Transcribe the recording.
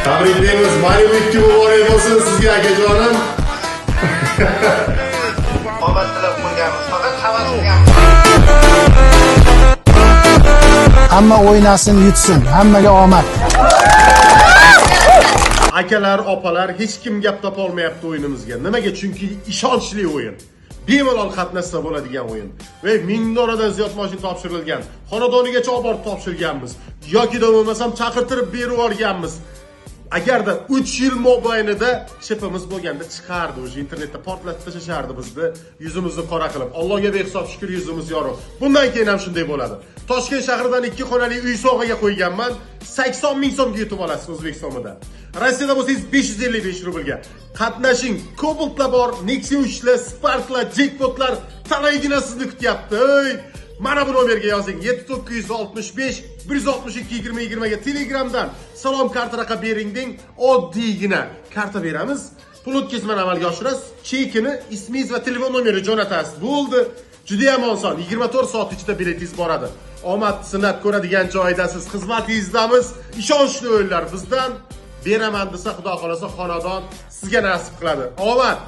Tabriklaymiz. Mayli muborak bo'lsin sizga akajonim. Omad tilab qo'yganmiz, faqat havas qilganmiz. Hamma o'ynasin, yutsin. Hammaga omad. Akalar, opalar, hech kim gap topa olmayapti o'yinimizga. Nimaga? Chunki ishonchli o'yin. Bemalol qatnashsa bo'ladigan o'yin. Va 1000 dolardan ziyod mashina topshirilgan. Xonadonigacha olib borib topshirganmiz. Yoki bo'lmasam chaqirtirib berib yuborganmiz. Agarda 3 yil mobaynida chipimiz bo'lganda chiqardi, o'sha internetda portlatib tashlashardi bizni, yuzimizni qora qilib. Allohga behisob shukr yuzimiz yorug'. Bundan keyin ham shunday bo'ladi. Toshkent shahridan 2 xonali uy sovg'aga qo'yganman. 80 ming so'mga yutib olasiz O'zbekistonda. Rossiyada bo'lsangiz 555 rublga. Qatnashing. Cobaltlar bor, Nexia 3lar, Sparklar, Jackpotlar talaygina sizni kutyapti. Ey! Mana bu nomerga yozing. 7965 162 2020 ga Telegramdan salom karta raqam bering deng. Oddiygina karta beramiz. Pul o'tkazmani amalga oshirasiz. Chekini, ismingiz va telefon nomeringizni jo'natasiz. Bo'ldi. Juda ham oson. 24 soat ichida biletingiz boradi. Omad sinab ko'radigan joydasiz. Xizmatingizdamiz. Ishonchli o'yinlar bizdan. Beraman desa, Xudo xolasa xonadon sizga nasib qiladi. Omad.